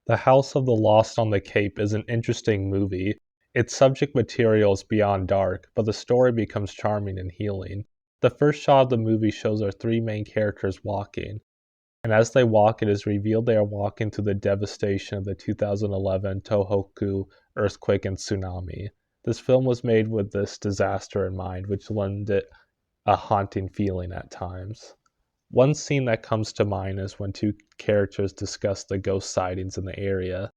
The House of the Lost on the Cape is an interesting movie. Its subject material is beyond dark, but the story becomes charming and healing. The first shot of the movie shows our three main characters walking, and as they walk, it is revealed they are walking through the devastation of the 2011 Tohoku earthquake and tsunami. This film was made with this disaster in mind, which lent it a haunting feeling at times. One scene that comes to mind is when two characters discuss the ghost sightings in the area.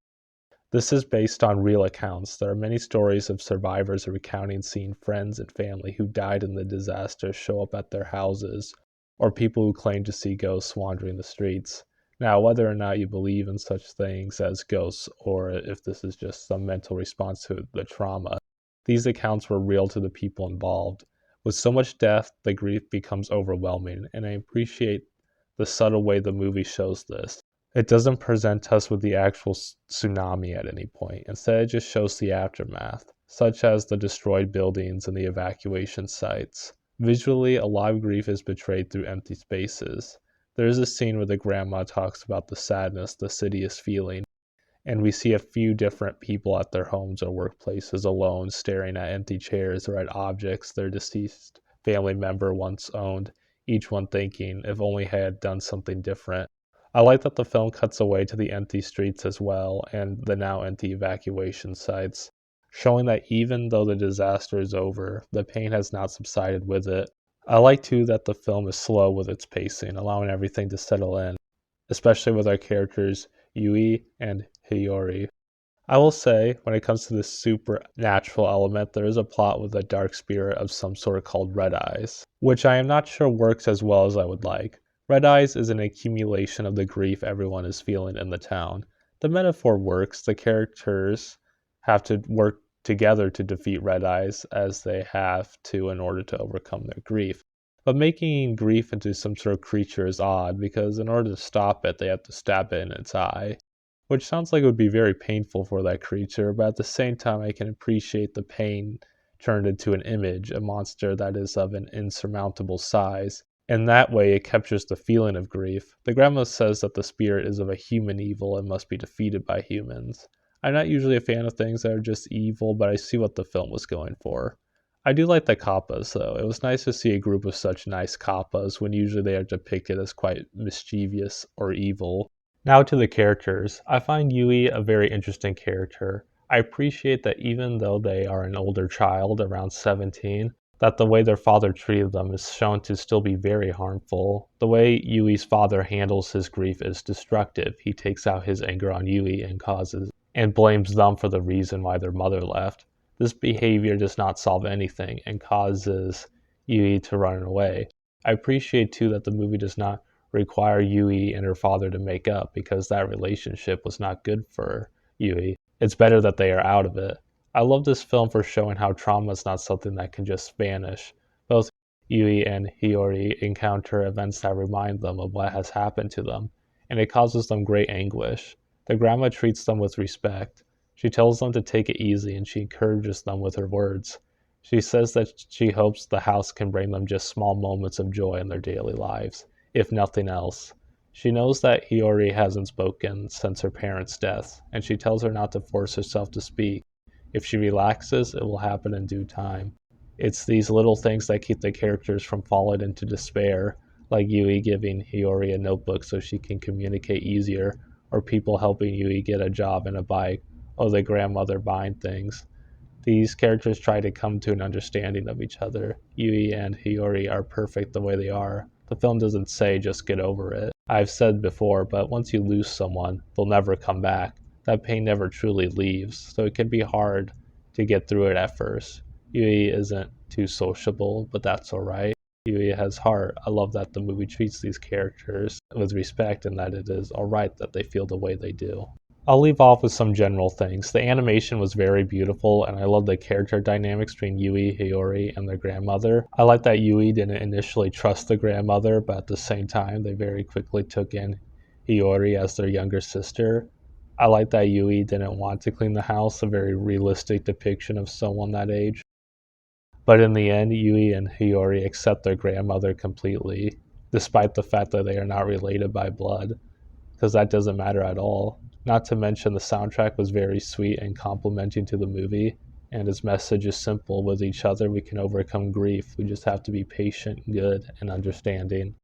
This is based on real accounts. There are many stories of survivors recounting seeing friends and family who died in the disaster show up at their houses, or people who claim to see ghosts wandering the streets. Now, whether or not you believe in such things as ghosts, or if this is just some mental response to the trauma, these accounts were real to the people involved. With so much death, the grief becomes overwhelming, and I appreciate the subtle way the movie shows this. It doesn't present us with the actual tsunami at any point. Instead, it just shows the aftermath, such as the destroyed buildings and the evacuation sites. Visually, a lot of grief is portrayed through empty spaces. There is a scene where the grandma talks about the sadness the city is feeling, and we see a few different people at their homes or workplaces alone, staring at empty chairs or at objects their deceased family member once owned, each one thinking, if only I had done something different. I like that the film cuts away to the empty streets as well and the now empty evacuation sites, showing that even though the disaster is over, the pain has not subsided with it. I like too that the film is slow with its pacing, allowing everything to settle in, especially with our characters Yui and Hiyori. I will say, when it comes to this supernatural element, there is a plot with a dark spirit of some sort called Red Eyes, which I am not sure works as well as I would like. Red Eyes is an accumulation of the grief everyone is feeling in the town. The metaphor works. The characters have to work together to defeat Red Eyes, as they have to in order to overcome their grief. But making grief into some sort of creature is odd, because in order to stop it, they have to stab it in its eye, which sounds like it would be very painful for that creature, but at the same time, I can appreciate the pain turned into an image, a monster that is of an insurmountable size. In that way, it captures the feeling of grief. The grandma says that the spirit is of a human evil and must be defeated by humans. I'm not usually a fan of things that are just evil, but I see what the film was going for. I do like the kappas, though. It was nice to see a group of such nice kappas when usually they are depicted as quite mischievous or evil. Now to the characters. I find Yui a very interesting character. I appreciate that even though they are an older child, around 17, that the way their father treated them is shown to still be very harmful. The way Yui's father handles his grief is destructive. He takes out his anger on Yui and blames them for the reason why their mother left. This behavior does not solve anything and causes Yui to run away. I appreciate too that the movie does not require Yui and her father to make up, because that relationship was not good for Yui. It's better that they are out of it. I love this film for showing how trauma is not something that can just vanish. Both Yui and Hiyori encounter events that remind them of what has happened to them, and it causes them great anguish. The grandma treats them with respect. She tells them to take it easy, and she encourages them with her words. She says that she hopes the house can bring them just small moments of joy in their daily lives, if nothing else. She knows that Hiyori hasn't spoken since her parents' death, and she tells her not to force herself to speak. If she relaxes, it will happen in due time. It's these little things that keep the characters from falling into despair, like Yui giving Hiyori a notebook so she can communicate easier, or people helping Yui get a job and a bike, or the grandmother buying things. These characters try to come to an understanding of each other. Yui and Hiyori are perfect the way they are. The film doesn't say just get over it. I've said before, but once you lose someone, they'll never come back. That pain never truly leaves, so it can be hard to get through it at first. Yui isn't too sociable, but that's alright. Yui has heart. I love that the movie treats these characters with respect and that it is alright that they feel the way they do. I'll leave off with some general things. The animation was very beautiful, and I love the character dynamics between Yui, Hiyori, and their grandmother. I like that Yui didn't initially trust the grandmother, but at the same time, they very quickly took in Hiyori as their younger sister. I like that Yui didn't want to clean the house, a very realistic depiction of someone that age. But in the end, Yui and Hiyori accept their grandmother completely, despite the fact that they are not related by blood, because that doesn't matter at all. Not to mention the soundtrack was very sweet and complimenting to the movie, and his message is simple: with each other we can overcome grief. We just have to be patient, good, and understanding.